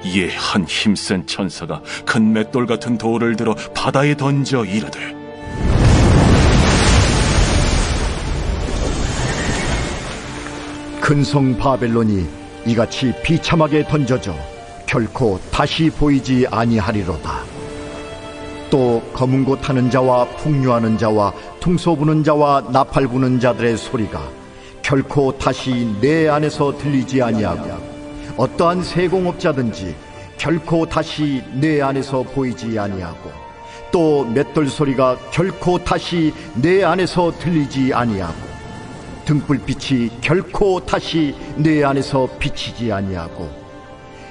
이에 한 힘센 천사가 큰 맷돌 같은 돌을 들어 바다에 던져 이르되, 큰 성 바벨론이 이같이 비참하게 던져져 결코 다시 보이지 아니하리로다. 또 검은 고 타는 자와 풍류하는 자와 퉁소 부는 자와 나팔 부는 자들의 소리가 결코 다시 내 안에서 들리지 아니하고, 어떠한 세공업자든지 결코 다시 내 안에서 보이지 아니하고, 또 맷돌 소리가 결코 다시 내 안에서 들리지 아니하고, 등불빛이 결코 다시 내 안에서 비치지 아니하고,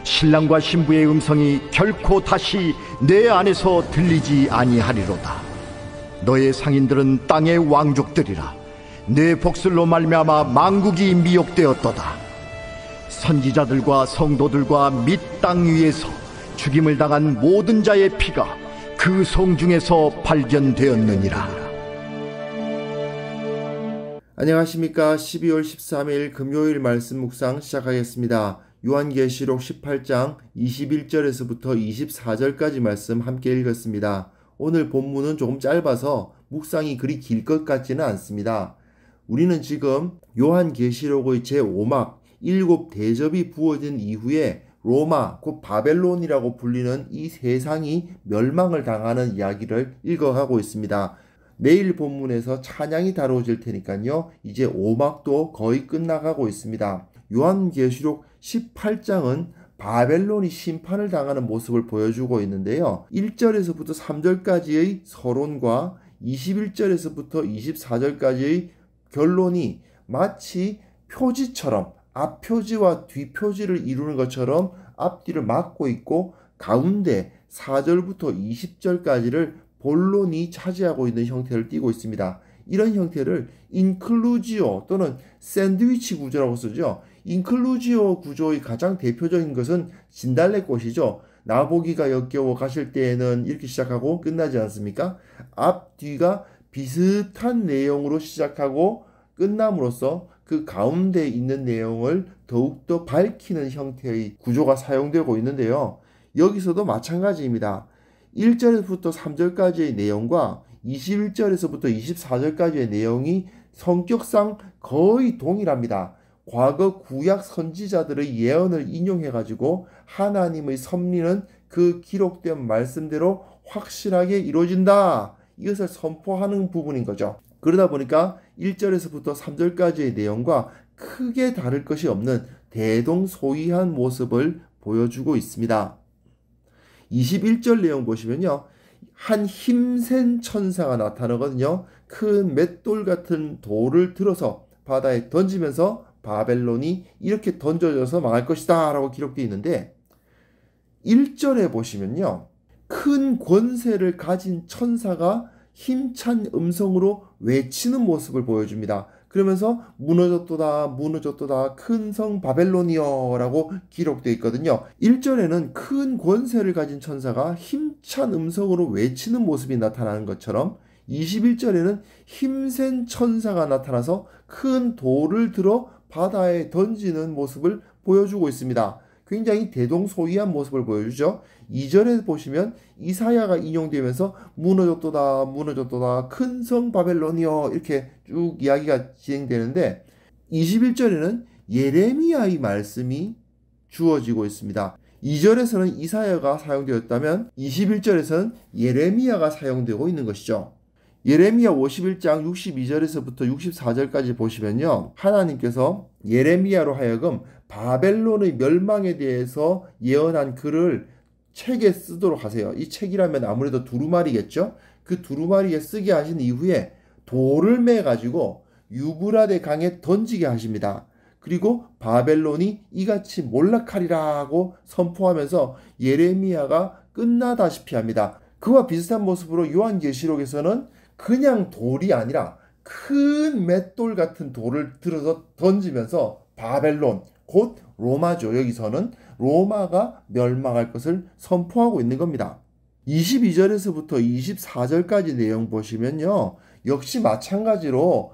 신랑과 신부의 음성이 결코 다시 내 안에서 들리지 아니하리로다. 너의 상인들은 땅의 왕족들이라. 내 복술로 말미암아 만국이 미혹되었도다. 선지자들과 성도들과 및 땅 위에서 죽임을 당한 모든 자의 피가 그 성 중에서 발견되었느니라. 안녕하십니까. 12월 13일 금요일 말씀 묵상 시작하겠습니다. 요한계시록 18장 21절에서부터 24절까지 말씀 함께 읽었습니다. 오늘 본문은 조금 짧아서 묵상이 그리 길 것 같지는 않습니다. 우리는 지금 요한계시록의 제5막 7대접이 부어진 이후에 로마, 곧 바벨론이라고 불리는 이 세상이 멸망을 당하는 이야기를 읽어가고 있습니다. 내일 본문에서 찬양이 다뤄질 테니까요. 이제 5막도 거의 끝나가고 있습니다. 요한계시록 18장은 바벨론이 심판을 당하는 모습을 보여주고 있는데요. 1절에서부터 3절까지의 서론과 21절에서부터 24절까지의 결론이 마치 표지처럼 앞표지와 뒷표지를 이루는 것처럼 앞뒤를 막고 있고, 가운데 4절부터 20절까지를 본론이 차지하고 있는 형태를 띠고 있습니다. 이런 형태를 인클루지오 또는 샌드위치 구조라고 쓰죠. 인클루지오 구조의 가장 대표적인 것은 진달래꽃이죠. 나보기가 역겨워 가실 때에는 이렇게 시작하고 끝나지 않습니까? 앞뒤가 비슷한 내용으로 시작하고 끝남으로써 그 가운데 있는 내용을 더욱더 밝히는 형태의 구조가 사용되고 있는데요. 여기서도 마찬가지입니다. 1절부터 3절까지의 내용과 21절에서부터 24절까지의 내용이 성격상 거의 동일합니다. 과거 구약 선지자들의 예언을 인용해가지고 하나님의 섭리는 그 기록된 말씀대로 확실하게 이루어진다, 이것을 선포하는 부분인 거죠. 그러다 보니까 1절에서부터 3절까지의 내용과 크게 다를 것이 없는 대동소이한 모습을 보여주고 있습니다. 21절 내용 보시면요, 한 힘센 천사가 나타나거든요. 큰 맷돌 같은 돌을 들어서 바다에 던지면서 바벨론이 이렇게 던져져서 망할 것이다 라고 기록되어 있는데, 1절에 보시면요, 큰 권세를 가진 천사가 힘찬 음성으로 외치는 모습을 보여줍니다. 그러면서 무너졌도다 무너졌도다 큰 성 바벨론이여 라고 기록되어 있거든요. 1절에는 큰 권세를 가진 천사가 힘찬 음성으로 외치는 모습이 나타나는 것처럼, 21절에는 힘센 천사가 나타나서 큰 돌을 들어 바다에 던지는 모습을 보여주고 있습니다. 굉장히 대동소이한 모습을 보여주죠. 2절에 보시면 이사야가 인용되면서 무너졌도다 무너졌도다 큰 성 바벨론이여 이렇게 쭉 이야기가 진행되는데, 21절에는 예레미야의 말씀이 주어지고 있습니다. 2절에서는 이사야가 사용되었다면 21절에서는 예레미야가 사용되고 있는 것이죠. 예레미야 51장 62절에서부터 64절까지 보시면요, 하나님께서 예레미야로 하여금 바벨론의 멸망에 대해서 예언한 글을 책에 쓰도록 하세요. 이 책이라면 아무래도 두루마리겠죠. 그 두루마리에 쓰게 하신 이후에 돌을 매가지고 유브라데 강에 던지게 하십니다. 그리고 바벨론이 이같이 몰락하리라고 선포하면서 예레미야가 끝나다시피 합니다. 그와 비슷한 모습으로 요한계시록에서는 그냥 돌이 아니라 큰 맷돌 같은 돌을 들어서 던지면서 바벨론, 곧 로마죠. 여기서는 로마가 멸망할 것을 선포하고 있는 겁니다. 22절에서부터 24절까지 내용 보시면요, 역시 마찬가지로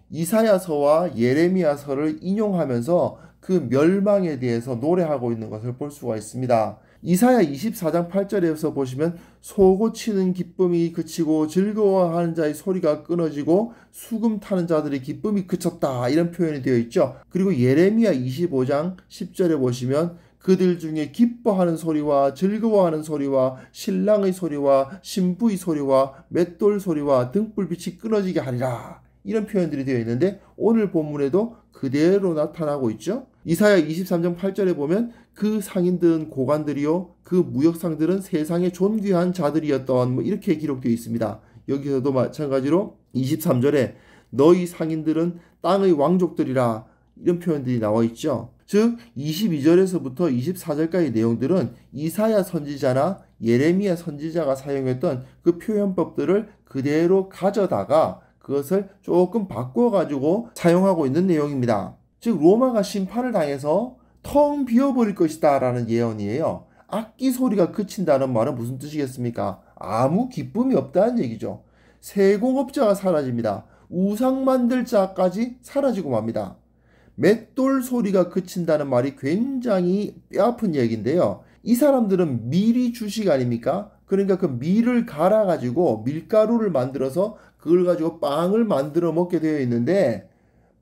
이사야서와 예레미야서를 인용하면서 그 멸망에 대해서 노래하고 있는 것을 볼 수가 있습니다. 이사야 24장 8절에서 보시면 소고치는 기쁨이 그치고 즐거워하는 자의 소리가 끊어지고 수금 타는 자들의 기쁨이 그쳤다, 이런 표현이 되어 있죠. 그리고 예레미야 25장 10절에 보시면 그들 중에 기뻐하는 소리와 즐거워하는 소리와 신랑의 소리와 신부의 소리와 맷돌 소리와 등불빛이 끊어지게 하리라, 이런 표현들이 되어 있는데 오늘 본문에도 그대로 나타나고 있죠. 이사야 23장 8절에 보면 그 상인들은 고관들이요 그 무역상들은 세상의 존귀한 자들이었던, 이렇게 기록되어 있습니다. 여기서도 마찬가지로 23절에 너희 상인들은 땅의 왕족들이라, 이런 표현들이 나와 있죠. 즉 22절에서부터 24절까지 내용들은 이사야 선지자나 예레미야 선지자가 사용했던 그 표현법들을 그대로 가져다가 그것을 조금 바꿔가지고 사용하고 있는 내용입니다. 즉 로마가 심판을 당해서 텅 비어버릴 것이다 라는 예언이에요. 악기 소리가 그친다는 말은 무슨 뜻이겠습니까? 아무 기쁨이 없다는 얘기죠. 세공업자가 사라집니다. 우상 만들 자까지 사라지고 맙니다. 맷돌 소리가 그친다는 말이 굉장히 뼈아픈 얘기인데요. 이 사람들은 밀이 주식 아닙니까? 그러니까 그 밀을 갈아가지고 밀가루를 만들어서 그걸 가지고 빵을 만들어 먹게 되어 있는데,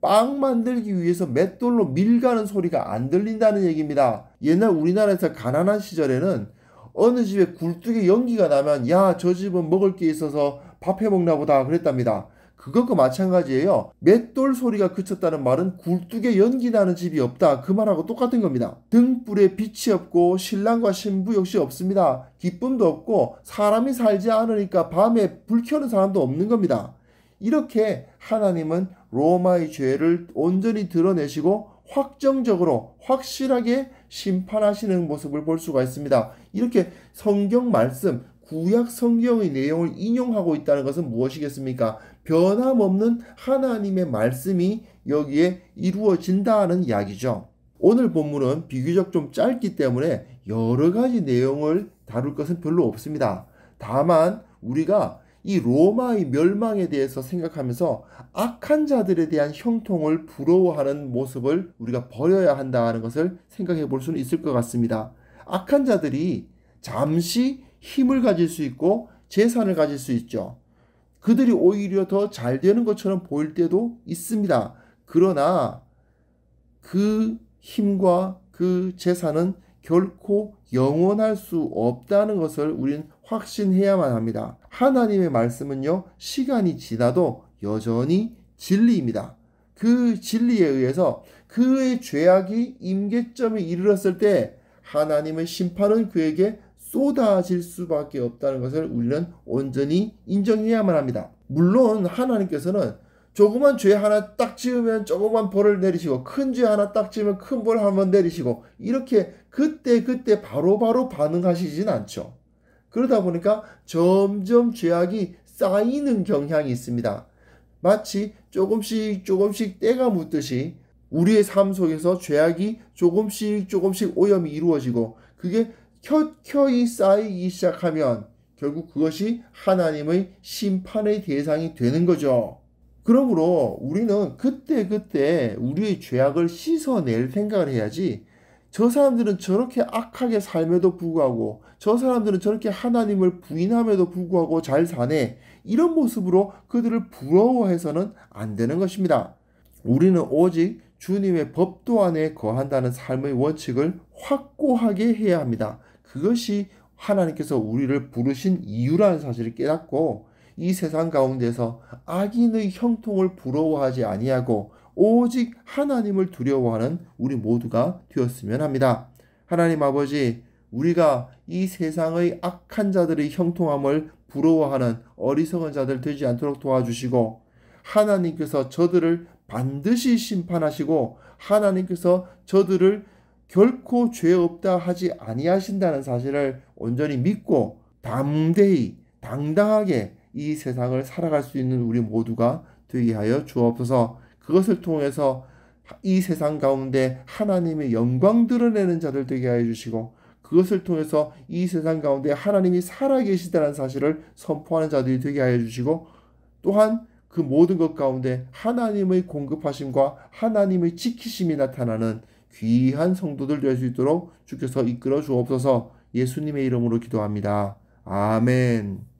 빵 만들기 위해서 맷돌로 밀 가는 소리가 안 들린다는 얘기입니다. 옛날 우리나라에서 가난한 시절에는 어느 집에 굴뚝에 연기가 나면 야, 저 집은 먹을 게 있어서 밥 해 먹나 보다 그랬답니다. 그것과 마찬가지예요. 맷돌 소리가 그쳤다는 말은 굴뚝에 연기 나는 집이 없다, 그 말하고 똑같은 겁니다. 등불에 빛이 없고 신랑과 신부 역시 없습니다. 기쁨도 없고 사람이 살지 않으니까 밤에 불 켜는 사람도 없는 겁니다. 이렇게 하나님은 로마의 죄를 온전히 드러내시고 확정적으로 확실하게 심판하시는 모습을 볼 수가 있습니다. 이렇게 성경 말씀, 구약 성경의 내용을 인용하고 있다는 것은 무엇이겠습니까? 변함없는 하나님의 말씀이 여기에 이루어진다는 이야기죠. 오늘 본문은 비교적 좀 짧기 때문에 여러 가지 내용을 다룰 것은 별로 없습니다. 다만 우리가 이 로마의 멸망에 대해서 생각하면서 악한 자들에 대한 형통을 부러워하는 모습을 우리가 버려야 한다는 것을 생각해 볼 수는 있을 것 같습니다. 악한 자들이 잠시 힘을 가질 수 있고 재산을 가질 수 있죠. 그들이 오히려 더 잘 되는 것처럼 보일 때도 있습니다. 그러나 그 힘과 그 재산은 결코 영원할 수 없다는 것을 우리는 확신해야만 합니다. 하나님의 말씀은요, 시간이 지나도 여전히 진리입니다. 그 진리에 의해서 그의 죄악이 임계점에 이르렀을 때 하나님의 심판은 그에게 쏟아질 수밖에 없다는 것을 우리는 온전히 인정해야만 합니다. 물론 하나님께서는 조그만 죄 하나 딱 지으면 조그만 벌을 내리시고 큰 죄 하나 딱 지으면 큰 벌 한번 내리시고 이렇게 그때 바로바로 반응하시진 않죠. 그러다 보니까 점점 죄악이 쌓이는 경향이 있습니다. 마치 조금씩 때가 묻듯이 우리의 삶 속에서 죄악이 조금씩 오염이 이루어지고 그게 켜켜이 쌓이기 시작하면 결국 그것이 하나님의 심판의 대상이 되는 거죠. 그러므로 우리는 그때 우리의 죄악을 씻어낼 생각을 해야지, 저 사람들은 저렇게 악하게 삶에도 불구하고 저 사람들은 저렇게 하나님을 부인함에도 불구하고 잘 사네, 이런 모습으로 그들을 부러워해서는 안 되는 것입니다. 우리는 오직 주님의 법도 안에 거한다는 삶의 원칙을 확고하게 해야 합니다. 그것이 하나님께서 우리를 부르신 이유라는 사실을 깨닫고 이 세상 가운데서 악인의 형통을 부러워하지 아니하고 오직 하나님을 두려워하는 우리 모두가 되었으면 합니다. 하나님 아버지, 우리가 이 세상의 악한 자들의 형통함을 부러워하는 어리석은 자들 되지 않도록 도와주시고, 하나님께서 저들을 반드시 심판하시고 하나님께서 저들을 결코 죄 없다 하지 아니하신다는 사실을 온전히 믿고 담대히 당당하게 이 세상을 살아갈 수 있는 우리 모두가 되게 하여 주옵소서. 그것을 통해서 이 세상 가운데 하나님의 영광 드러내는 자들 되게 하여 주시고, 그것을 통해서 이 세상 가운데 하나님이 살아계시다는 사실을 선포하는 자들이 되게 하여 주시고, 또한 그 모든 것 가운데 하나님의 공급하심과 하나님의 지키심이 나타나는 귀한 성도들 될 수 있도록 주께서 이끌어 주옵소서. 예수님의 이름으로 기도합니다. 아멘.